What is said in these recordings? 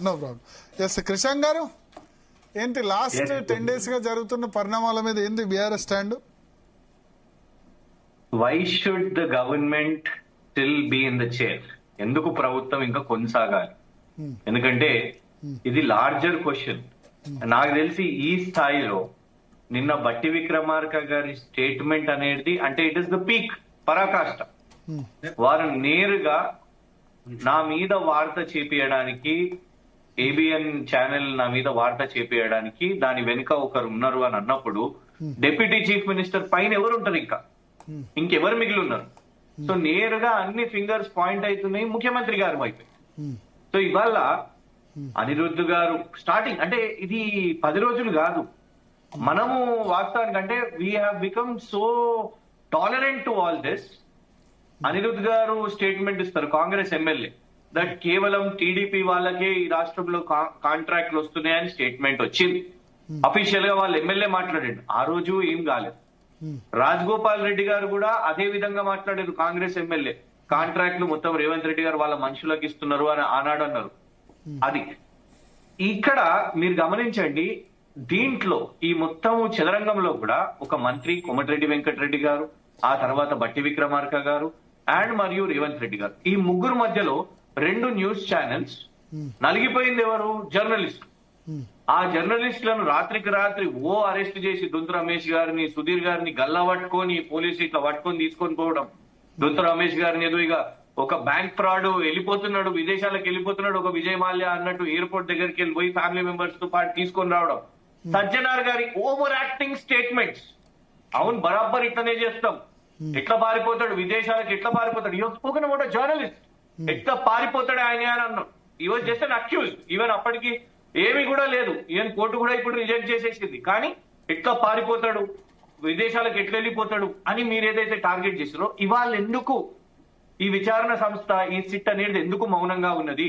No problem. Yes Krishank గారు, ఏంటి last 10 days గా జరుగుతున్న పరిణామాల మీద ఏంది BRS stand? Why should the government still be in the chair? ఎందుకు ప్రభుత్వం ఇంకా కొనసాగాలి? ఎందుకంటే ఇది లార్జర్ క్వశ్చన్. నాకు తెలిసి ఈ స్థాయిలో నిన్న బట్టి విక్రమార్క గారి స్టేట్మెంట్ అనేది అంటే ఇట్ ఇస్ ద పీక్, పరాకాష్ట. వారు నేరుగా నా మీద వార్త చేపియడానికి, ఏబిఎన్ ఛానల్ నా మీద వార్త చేపియడానికి దాని వెనుక ఒకరు ఉన్నారు అని అన్నప్పుడు డిప్యూటీ చీఫ్ మినిస్టర్ పైన ఎవరు ఉంటారు? ఇంకెవరు మిగిలి ఉన్నారు? సో నేరుగా అన్ని ఫింగర్స్ పాయింట్ అవుతున్నాయి ముఖ్యమంత్రి గారి వైపు. సో ఇవాళ అనిరుద్ధ్ గారు స్టార్టింగ్ అంటే ఇది 10 రోజులు కాదు. మనము వాస్తవానికి అంటే we have become so tolerant to all this. Anirudh గారు స్టేట్మెంట్ ఇస్తారు, కాంగ్రెస్ ఎమ్మెల్యే, దట్ కేవలం టీడీపీ వాళ్ళకే ఈ రాష్ట్రంలో కాంట్రాక్ట్లు వస్తున్నాయని స్టేట్మెంట్ వచ్చింది. అఫీషియల్ గా వాళ్ళ ఎమ్మెల్యే మాట్లాడాడు. ఆ రోజు ఏం కాలేదు. రాజగోపాల్ రెడ్డి గారు కూడా అదే విధంగా మాట్లాడారు, కాంగ్రెస్ ఎమ్మెల్యే, కాంట్రాక్ట్లు మొత్తం రేవంత్ రెడ్డి గారు వాళ్ళ మనుషులకు ఇస్తున్నారు అని ఆనాడు అన్నారు. అది ఇక్కడ మీరు గమనించండి. దీంట్లో ఈ మొత్తము చదరంగంలో కూడా ఒక మంత్రి కోమటిరెడ్డి వెంకటరెడ్డి గారు, ఆ తర్వాత బట్టి విక్రమార్క గారు అండ్ మరియు రేవంత్ రెడ్డి గారు, ఈ ముగ్గురు మధ్యలో 2 న్యూస్ ఛానల్స్ నలిగిపోయింది. ఎవరు? జర్నలిస్ట్. ఆ జర్నలిస్టులను రాత్రికి రాత్రి అరెస్ట్ చేసి దొంతు రమేష్ గారిని, సుధీర్ గారిని గల్లా పట్టుకొని పోలీసు ఇట్లా పట్టుకొని తీసుకొని పోవడం. దొంతు రమేష్ గారిని ఏదో ఇక ఒక బ్యాంక్ ఫ్రాడ్ వెళ్ళిపోతున్నాడు, విదేశాలకు వెళ్ళిపోతున్నాడు, ఒక విజయ్ మాల్యా అన్నట్టు ఎయిర్పోర్ట్ దగ్గరికి వెళ్ళిపోయి ఫ్యామిలీ మెంబర్స్ తో పాటు తీసుకొని రావడం. సజ్జనార్ గారి ఓవర్ యాక్టింగ్ స్టేట్మెంట్స్. అవును, బరాబర్ ఇట్లనే చేస్తాం, ఎట్లా పారిపోతాడు విదేశాలకు, ఎట్లా పారిపోతాడు. You spoken about a journalist, ఎట్లా పారిపోతాడు ఆయన అని అన్నాం. He was just an accused. Even అప్పటికి ఏమీ కూడా లేదు, ఈవెన్ కోర్టు కూడా ఇప్పుడు రిజెక్ట్ చేసేసింది. కానీ ఎట్లా పారిపోతాడు, విదేశాలకు ఎట్లా వెళ్ళిపోతాడు అని మీరు ఏదైతే టార్గెట్ చేసారో, ఇవాళ ఎందుకు ఈ విచారణ సంస్థ, ఈ సిట్ అనేది ఎందుకు మౌనంగా ఉన్నది?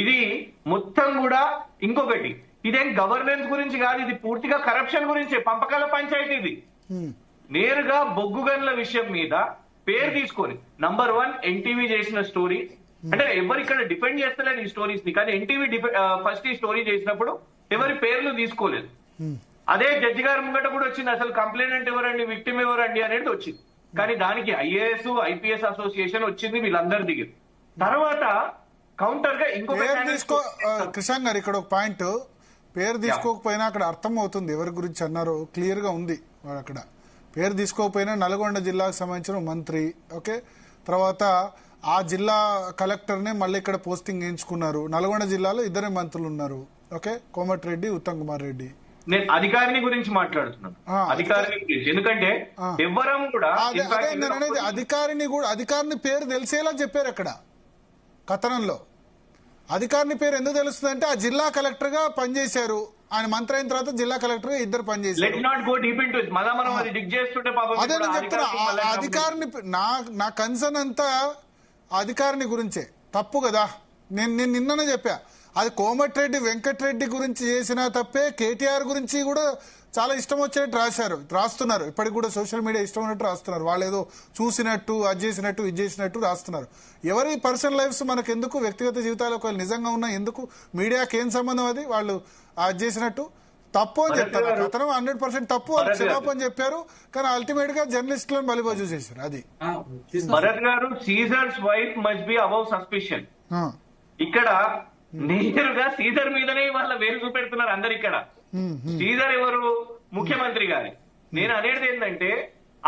ఇది మొత్తం కూడా ఇంకొకటి, ఇదేం గవర్నెన్స్ గురించి కాదు, ఇది పూర్తిగా కరప్షన్ గురించి, పంపకాల పంచాయతీ. ఇది నేరుగా బొగ్గు గన్ల విషయం మీద పేరు తీసుకొని నంబర్ 1 ఎన్టీవీ చేసిన స్టోరీ. అంటే ఎవరు ఇక్కడ డిఫెండ్ చేస్తలేదు ఈ స్టోరీస్ ని, కానీ ఎన్టీవీ ఫస్ట్ ఈ స్టోరీ చేసినప్పుడు ఎవరి పేర్లు తీసుకోలేదు. అదే జడ్జి గారి ముంగట కూడా వచ్చింది, అసలు కంప్లైంట్ ఎవరండి, విక్టిమ్ ఎవరండి అనేది వచ్చింది. కానీ దానికి ఐఏఎస్ ఐపీఎస్ అసోసియేషన్ వచ్చింది, వీళ్ళందరూ దిగారు. తర్వాత కౌంటర్ గా ఇంకొక కిషాన్ గారు, ఇక్కడ ఒక పాయింట్, పేరు తీసుకోకపోయినా అక్కడ అర్థం అవుతుంది ఎవరి గురించి అన్నారో, క్లియర్ గా ఉంది. అక్కడ పేరు తీసుకోకపోయినా నల్గొండ జిల్లాకు సంబంధించిన మంత్రి, ఓకే, తర్వాత ఆ జిల్లా కలెక్టర్ నే మళ్ళీ ఇక్కడ పోస్టింగ్ వేయించుకున్నారు. నల్గొండ జిల్లాలో 2 మంత్రులు ఉన్నారు, ఓకే, కోమటిరెడ్డి, ఉత్తమ్ కుమార్ రెడ్డి. నేను అధికారిని గురించి మాట్లాడుతున్నాను, అధికారిని గురించి. ఎందుకంటే ఎవరం కూడా అధికారిని పేరు తెలిసేలా చెప్పారు అక్కడ కథనంలో. అధికారిని పేరు ఎందుకు తెలుస్తుంది అంటే ఆ జిల్లా కలెక్టర్ గా పనిచేశారు, ఆయన మంత్రి అయిన తర్వాత జిల్లా కలెక్టర్ గా 2 పనిచేశారు. అదే నేను చెప్తున్నా, అధికారిని నా కన్సర్న్ అంతా అధికారిని గురించే. తప్పు కదా, నేను నిన్ననే చెప్పా, అది కోమటిరెడ్డి వెంకటరెడ్డి గురించి చేసిన తప్పే. కేటీఆర్ గురించి కూడా చాలా ఇష్టం వచ్చేట్టు రాస్తున్నారు. ఇప్పటికి కూడా సోషల్ మీడియా ఇష్టం ఉన్నట్టు రాస్తున్నారు. వాళ్ళు ఏదో చూసినట్టు, అది చేసినట్టు, ఇది చేసినట్టు రాస్తున్నారు. ఎవరి పర్సనల్ లైఫ్స్ మనకు ఎందుకు, వ్యక్తిగత జీవితాలు ఒకవేళ నిజంగా ఉన్నా ఎందుకు, మీడియాకి ఏం సంబంధం? అది వాళ్ళు అది చేసినట్టు తప్పు అని చెప్తారు. అతను 100% తప్పు, వాళ్ళు క్షమాపణ చెప్పారు. కానీ అల్టిమేట్ గా జర్నలిస్టులను బలిబాజు చేశారు. అది భరత్ గారు, Caesar's wife must be above suspicion. ఇక్కడ నేరుగా సీజర్ మీదనే వాళ్ళ వేలు చూపెడుతున్నారు అందరు. ఇక్కడ సీజర్ ఎవరు? ముఖ్యమంత్రి గారి. నేను అనేది ఏంటంటే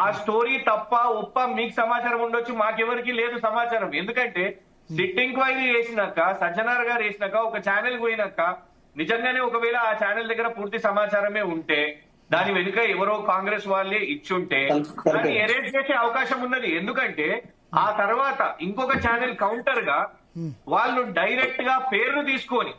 ఆ స్టోరీ తప్ప ఒప్ప మీకు సమాచారం ఉండొచ్చు, మాకెవరికి లేదు సమాచారం. ఎందుకంటే సిట్ ఎంక్వైరీ చేసినాక, సజ్జనార్ గారు వేసినాక, ఒక ఛానల్ పోయినాక నిజంగానే ఒకవేళ ఆ ఛానల్ దగ్గర పూర్తి సమాచారమే ఉంటే, దాని వెనుక ఎవరో కాంగ్రెస్ వాళ్ళే ఇచ్చుంటే దాన్ని ఎరేట్ చేసే అవకాశం ఉన్నది. ఎందుకంటే ఆ తర్వాత ఇంకొక ఛానల్ కౌంటర్ గా వాళ్ళు డైరెక్ట్ గా పేర్లు తీసుకొని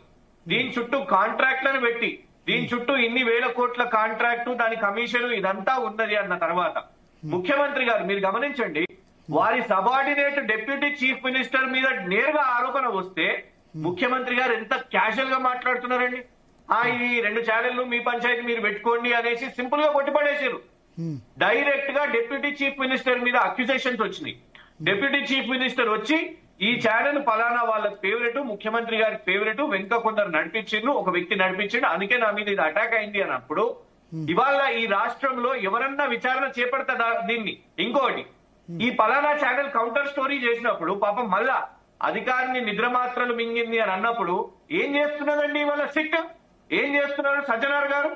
దీని చుట్టూ కాంట్రాక్ట్లను పెట్టి, దీని చుట్టూ ఇన్ని వేల కోట్ల కాంట్రాక్టు, దాని కమిషన్ ఇదంతా ఉన్నది అన్న తర్వాత ముఖ్యమంత్రి గారు మీరు గమనించండి, వారి సబార్డినేట్ డిప్యూటీ చీఫ్ మినిస్టర్ మీద నేరుగా ఆరోపణ వస్తే ముఖ్యమంత్రి గారు ఎంత క్యాజువల్ గా మాట్లాడుతున్నారండి. ఈ 2 ఛానళ్లు మీ పంచాయతీ మీరు పెట్టుకోండి అనేసి సింపుల్ గా కొట్టిపడేసారు. డైరెక్ట్ గా డిప్యూటీ చీఫ్ మినిస్టర్ మీద అక్యుజేషన్స్ వచ్చినాయి. డిప్యూటీ చీఫ్ మినిస్టర్ వచ్చి ఈ ఛానల్ ఫలానా వాళ్ళ ఫేవరెట్, ముఖ్యమంత్రి గారి ఫేవరెట్, వెనుక కొందరు నడిపించిండ్రు, ఒక వ్యక్తి నడిపించిండు, అందుకే నా మీద ఇది అటాక్ అయింది అన్నప్పుడు ఇవాళ ఈ రాష్ట్రంలో ఎవరన్నా విచారణ చేపడతారా దీన్ని? ఇంకోటి, ఈ ఫలానా ఛానల్ కౌంటర్ స్టోరీ చేసినప్పుడు పాపం మళ్ళా అధికారిని నిద్ర మాత్రలు మింగింది అని అన్నప్పుడు ఏం చేస్తున్నదండి ఇవాళ సిట్? ఏం చేస్తున్నారు సజ్జనార్ గారు?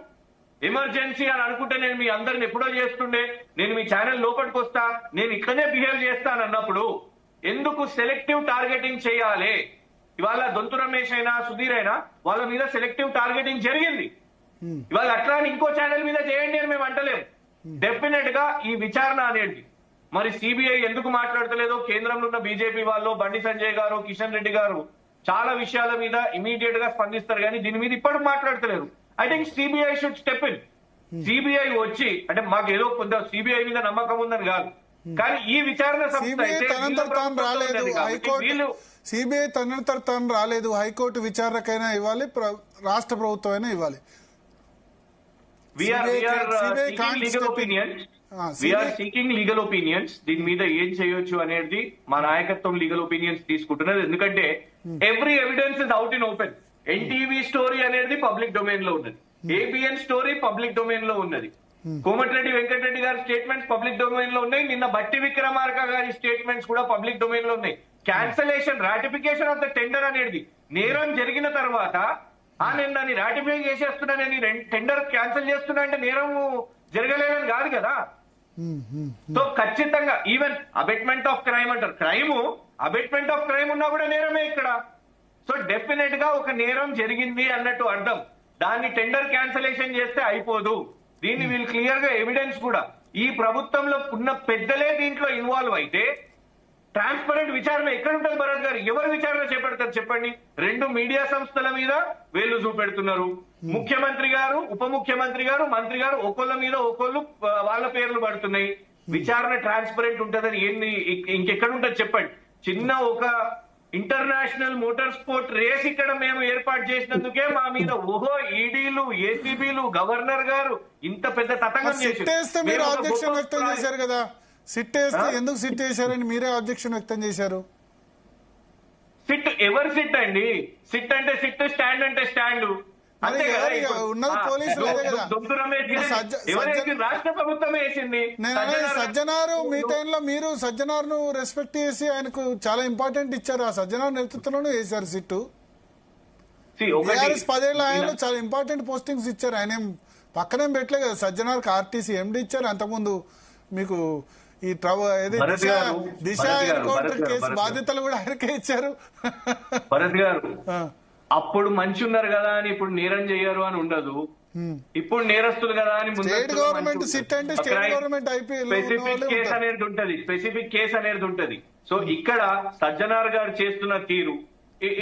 ఎమర్జెన్సీ అని అనుకుంటే నేను మీ అందరిని ఎప్పుడో చేస్తుండే, నేను మీ ఛానల్ లోపలికి వస్తా, నేను ఇట్లనే బిహేవ్ చేస్తాను అన్నప్పుడు ఎందుకు సెలెక్టివ్ టార్గెటింగ్ చేయాలి? ఇవాళ దొంతు రమేష్ అయినా సుధీర్ అయినా వాళ్ళ మీద సెలెక్టివ్ టార్గెటింగ్ జరిగింది. ఇవాళ అట్లా అని ఇంకో ఛానల్ మీద చేయండి అని మేము అంటలేము. డెఫినెట్ గా ఈ విచారణ అనేది మరి సిబిఐ ఎందుకు మాట్లాడతలేదో, కేంద్రంలో ఉన్న బీజేపీ వాళ్ళు, బండి సంజయ్ గారు, కిషన్ రెడ్డి గారు చాలా విషయాల మీద ఇమీడియట్ గా స్పందిస్తారు, కానీ దీని మీద ఇప్పటికి మాట్లాడతలేరు. I think CBI should step in. CBI వచ్చి, అంటే మాకు ఏదో కొంత సిబిఐ మీద నమ్మకం ఉందని కాదు, కానీ ఈ విచారణ సిబిఐ తనంతట తాను రాలేదు, హైకోర్టు సిబిఐ తనంతట తాను రాలేదు, హైకోర్టు విచారణకైనా ఇవ్వాలి, రాష్ట్ర ప్రభుత్వం అయినా ఇవ్వాలి. Seeking legal opinions. దీని మీద ఏం చేయొచ్చు అనేది మా నాయకత్వం లీగల్ ఒపీనియన్స్ తీసుకుంటున్నది. ఎందుకంటే every evidence is out in open. NTV story అనేది పబ్లిక్ డొమైన్ లో ఉన్నది, ఏబిఎన్ స్టోరీ పబ్లిక్ డొమైన్ లో ఉన్నది, కోమటిరెడ్డి వెంకటరెడ్డి గారి స్టేట్మెంట్స్ పబ్లిక్ డొమైన్ లో ఉన్నాయి, నిన్న బట్టి విక్రమార్క గారి స్టేట్మెంట్స్ కూడా పబ్లిక్ డొమైన్ లో ఉన్నాయి. Cancellation, ratification of the tender అనేది నేరం జరిగిన తర్వాత నేను దాన్ని రాటిఫై చేసేస్తున్నా, నేను టెండర్ క్యాన్సిల్ చేస్తున్నా అంటే నేరం జరగలేదని కాదు కదా. సో ఖచ్చితంగా ఈవెన్ అబెట్మెంట్ ఆఫ్ క్రైమ్ అంటారు, అబెట్మెంట్ ఆఫ్ క్రైమ్ ఉన్నా కూడా నేరమే ఇక్కడ. సో డెఫినెట్ గా ఒక నేరం జరిగింది అన్నట్టు అర్థం. దాన్ని టెండర్ క్యాన్సలేషన్ చేస్తే అయిపోదు. దీన్ని వీళ్ళు క్లియర్ గా ఎవిడెన్స్ కూడా, ఈ ప్రభుత్వంలో ఉన్న పెద్దలే దీంట్లో ఇన్వాల్వ్ అయితే ట్రాన్స్పరెంట్ విచారణ ఎక్కడ ఉంటుంది భరత్ గారు? ఎవరు విచారణ చేపడతారు చెప్పండి? 2 మీడియా సంస్థల మీద వేళ్లు చూపెడుతున్నారు. ముఖ్యమంత్రి గారు, ఉప ముఖ్యమంత్రి గారు, మంత్రి గారు ఒకళ్ళ మీద ఒకళ్ళు వాళ్ళ పేర్లు పడుతున్నాయి. విచారణ ట్రాన్స్పరెంట్ ఉంటుందని ఏంది ఇంకెక్కడ ఉంటుంది చెప్పండి? చిన్న ఒక ఇంటర్నేషనల్ మోటార్ స్పోర్ట్ రేస్ ఇక్కడ మేము ఏర్పాటు చేసినందుకే మా మీద ఓహో ఈడీలు, ఏసీబీలు, గవర్నర్ గారు ఇంత పెద్ద తతంగం చేస్తే మీరు ఆబ్జెక్షన్ వ్యక్తం చేశారు కదా. సిట్ వేస్తే ఎందుకు సిట్ వేశారని మీరే ఆబ్జెక్షన్ వ్యక్తం చేశారు. సిట్ ఎవరు సిట్ అండి? సిట్ అంటే సిట్, స్టాండ్ అంటే స్టాండ్. ఉన్నది పోలీసులు రాష్ట్ర ప్రభుత్వమే వేసింది. నేను సజ్జనారు మీ టైంలో మీరు సజ్జనార్ను రెస్పెక్ట్ చేసి ఆయనకు చాలా ఇంపార్టెంట్ ఇచ్చారు. ఆ సజ్జనార్ నేతృత్వంలోనే వేశారు సిట్టు. టీఆర్ఎస్ 10 ఏళ్ల ఆయనలో చాలా ఇంపార్టెంట్ పోస్టింగ్స్ ఇచ్చారు. ఆయన పక్కనేం పెట్టలే కదా. సజ్జనార్కి ఆర్టీసీ ఎండీ ఇచ్చారు. అంతకుముందు మీకు ఈ దిశ ఎన్కౌంటర్ కేసు బాధ్యతలు కూడా ఆయనకే ఇచ్చారు. భరత్ గారు అప్పుడు మంచి ఉన్నారు కదా అని ఇప్పుడు నేరం చెయ్యరు అని ఉండదు. ఇప్పుడు నేరస్తులు కదా అని స్టేట్ గవర్నమెంట్ సిట్ అంటే స్టేట్ గవర్నమెంట్ స్పెసిఫిక్ కేసు అనేది ఉంటది. సో ఇక్కడ సజ్జనార్ గారు చేస్తున్న తీరు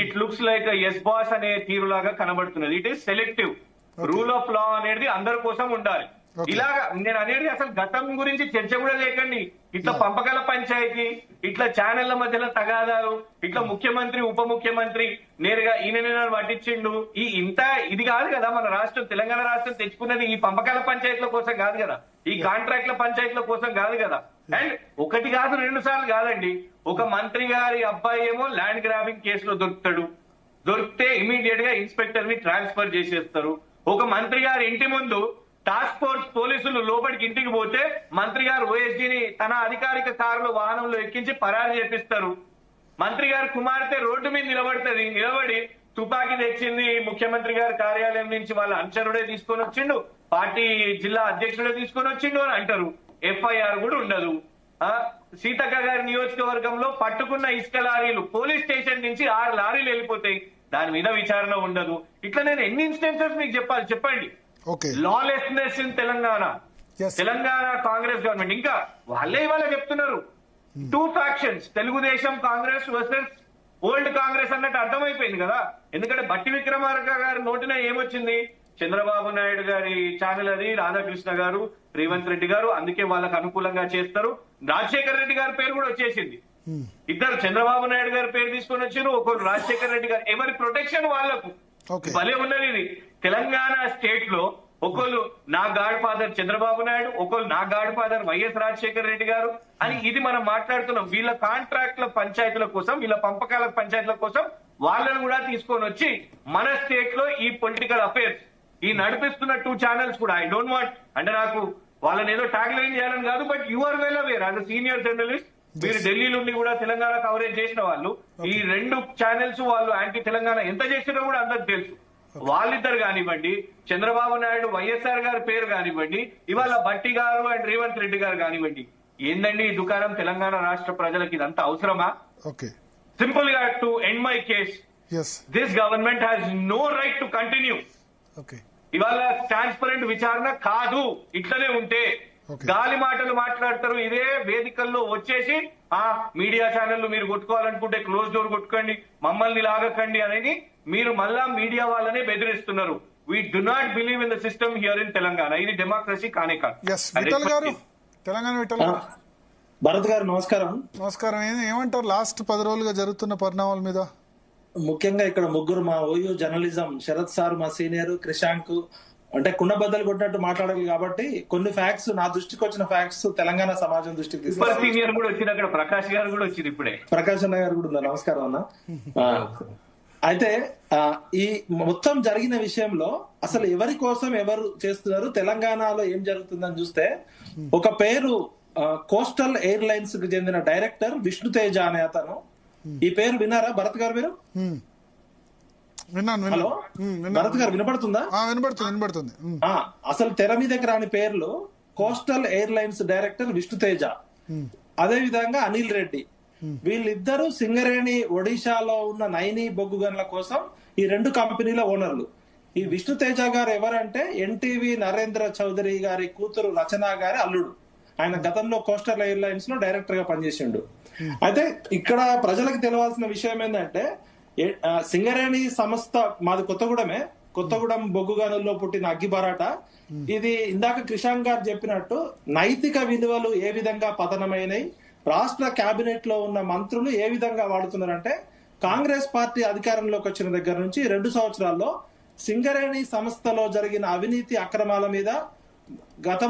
it looks like as boss అనే తీరు లాగా కనబడుతున్నది. It is selective. Rule of law అనేది అందరి కోసం ఉండాలి. ఇలాగా నేను అనేది అసలు గతం గురించి చర్చ కూడా లేకండి. ఇట్లా పంపకాల పంచాయతీ, ఇట్లా ఛానళ్ల మధ్యలో తగాదాలు, ఇట్లా ముఖ్యమంత్రి ఉప ముఖ్యమంత్రి నేరుగా ఈయన పట్టించిండు, ఇంత ఇది కాదు కదా. మన రాష్ట్రం, తెలంగాణ రాష్ట్రం తెచ్చుకున్నది ఈ పంపకాల పంచాయతీల కోసం కాదు కదా, ఈ కాంట్రాక్ట్ల పంచాయతీల కోసం కాదు కదా. అండ్ ఒకటి కాదు 2 సార్లు కాదండి. ఒక మంత్రి గారి అబ్బాయి ఏమో ల్యాండ్ గ్రాబింగ్ కేసులో దొరికితే ఇమీడియట్ గా ఇన్స్పెక్టర్ ని ట్రాన్స్ఫర్ చేసేస్తారు. ఒక మంత్రి గారి ఇంటి ముందు టాస్క్ ఫోర్స్ పోలీసులు లోపలికి ఇంటికి పోతే మంత్రి గారు ఓఎస్డీని తన అధికారిక కారులో వాహనంలో ఎక్కించి పరారు చేపిస్తారు. మంత్రి గారి కుమార్తె రోడ్డు మీద నిలబడి తుపాకీ తెచ్చింది ముఖ్యమంత్రి గారి కార్యాలయం నుంచి వాళ్ళ అనుచరుడే తీసుకొని వచ్చిండు, పార్టీ జిల్లా అధ్యక్షుడే తీసుకొని వచ్చిండు అని అంటారు. ఎఫ్ఐఆర్ కూడా ఉండదు. సీతక్క గారి నియోజకవర్గంలో పట్టుకున్న ఇసుక లారీలు పోలీస్ స్టేషన్ నుంచి 6 లారీలు వెళ్ళిపోతాయి, దాని మీద విచారణ ఉండదు. ఇట్లా నేను ఎన్ని ఇన్స్టెన్సెస్ మీకు చెప్పాలి చెప్పండి? Lawlessness in Telangana Congress government. ఇంకా వాళ్ళే ఇవాళ చెప్తున్నారు 2 factions, Telugu Desam Congress versus old Congress అన్నట్టు అర్థమైపోయింది కదా. ఎందుకంటే బట్టి విక్రమార్క గారి నోటిన ఏమొచ్చింది? చంద్రబాబు నాయుడు గారి ఛానల్ అది, రాధాకృష్ణ గారు, రేవంత్ రెడ్డి గారు, అందుకే వాళ్ళకు అనుకూలంగా చేస్తారు. రాజశేఖర రెడ్డి గారి పేరు కూడా వచ్చేసింది. ఇద్దరు చంద్రబాబు నాయుడు గారి పేరు తీసుకొని వచ్చారు, ఒకరు రాజశేఖర రెడ్డి గారు. ఎవరి ప్రొటెక్షన్ వాళ్లకు భలే ఉన్నది. ఇది తెలంగాణ స్టేట్ లో ఒకళ్ళు నా గాడ్ ఫాదర్ చంద్రబాబు నాయుడు, ఒకళ్ళు నా God father YS Rajasekhara Reddy గారు అని ఇది మనం మాట్లాడుతున్నాం. వీళ్ళ కాంట్రాక్ట్ల పంచాయతీల కోసం, వీళ్ళ పంపకాల పంచాయతీల కోసం వాళ్ళని కూడా తీసుకొని వచ్చి మన స్టేట్ లో ఈ పొలిటికల్ అఫైర్స్ ఈ నడిపిస్తున్న 2 ఛానల్స్ కూడా ఐ డోంట్ వాంట్ అంటే నాకు వాళ్ళని ఏదో ట్యాగ్ లైన్ చేయాలని కాదు, but you are well aware as senior journalist. మీరు ఢిల్లీలో ఉండి కూడా తెలంగాణ కవరేజ్ చేసిన వాళ్ళు, ఈ 2 ఛానల్స్ వాళ్ళు యాంటీ తెలంగాణ ఎంత చేసినా కూడా అందరికి తెలుసు. వాళ్ళిద్దరు కానివ్వండి, చంద్రబాబు నాయుడు వైఎస్ఆర్ గారి పేరు కానివ్వండి, ఇవాళ భట్టి గారు అండ్ రేవంత్ రెడ్డి గారు కానివ్వండి, ఏందండి ఈ దుకాణం తెలంగాణ రాష్ట్ర ప్రజలకు ఇదంతా అవసరమా? సింపుల్ గా to end my case, this government has no right to continue. ఇవాళ ట్రాన్స్పరెంట్ విచారణ కాదు. ఇట్లనే ఉంటే గాలి మాటలు మాట్లాడతారు. ఇదే వేదికల్లో వచ్చేసి మీడియా ఛానళ్లు మీరు కొట్టుకోవాలనుకుంటే క్లోజ్ డోర్ కొట్టుకోండి, మమ్మల్ని లాగకండి అనేది మీరు మళ్ళా మీడియా వాళ్ళనే బెదిరిస్తున్నారు. We do not believe in the system here in Telangana. ఇది డెమోక్రసీ కానే కాదు. భరత్ గారు నమస్కారం. నమస్కారం. ఏమంటారు లాస్ట్ 10 రోజులుగా జరుగుతున్న పరిణామాల మీద? ముఖ్యంగా ఇక్కడ ముగ్గురు మా ఓయూ జర్నలిజం, శరత్ సార్ మా సీనియర్, క్రిషాంక్ అంటే కుండబద్దలు కొట్టినట్టు మాట్లాడాలి కాబట్టి కొన్ని ఫ్యాక్ట్స్, నా దృష్టికి వచ్చిన ఫ్యాక్ట్స్ తెలంగాణ సమాజం దృష్టికి తీసుకొచ్చారు. ప్రకాష్ గారు కూడా వచ్చింది ఇప్పుడే. ప్రకాష్ అన్న గారు కూడా ఉన్నారు. నమస్కారం అన్న. అయితే ఈ మొత్తం జరిగిన విషయంలో అసలు ఎవరి కోసం ఎవరు చేస్తున్నారు, తెలంగాణలో ఏం జరుగుతుందని చూస్తే ఒక పేరు కోస్టల్ ఎయిర్లైన్స్ కు చెందిన డైరెక్టర్ విష్ణుతేజ అనే అతను. ఈ పేరు విన్నారా భరత్ గారు మీరు? హలో భరత్ గారు వినపడుతుందా? వినపడుతుంది. అసలు తెర మీదకి రాని పేర్లు కోస్టల్ ఎయిర్లైన్స్ డైరెక్టర్ విష్ణుతేజ, అదే విధంగా అనిల్ రెడ్డి. వీళ్ళిద్దరూ సింగరేణి ఒడిశాలో ఉన్న నైని బొగ్గు గనుల కోసం ఈ 2 కంపెనీల ఓనర్లు. ఈ విష్ణుతేజ గారు ఎవరంటే ఎన్టీవీ నరేంద్ర చౌదరి గారి కూతురు రచన గారి అల్లుడు. ఆయన గతంలో కోస్టల్ ఎయిర్లైన్స్ లో డైరెక్టర్ గా పనిచేసిండు. అయితే ఇక్కడ ప్రజలకు తెలియాల్సిన విషయం ఏంటంటే సింగరేణి సంస్థ మాది కొత్తగూడెం బొగ్గు గనుల్లో పుట్టిన అగ్గిబరాట. ఇది ఇందాక క్రిషాంక్ గారు చెప్పినట్టు నైతిక విలువలు ఏ విధంగా పతనమైనవి, రాష్ట్ర కేబినెట్ లో ఉన్న మంత్రులు ఏ విధంగా వాడుతున్నారంటే కాంగ్రెస్ పార్టీ అధికారంలోకి వచ్చిన దగ్గర నుంచి 2 సంవత్సరాల్లో సింగరేణి సంస్థలో జరిగిన అవినీతి అక్రమాల మీద గతం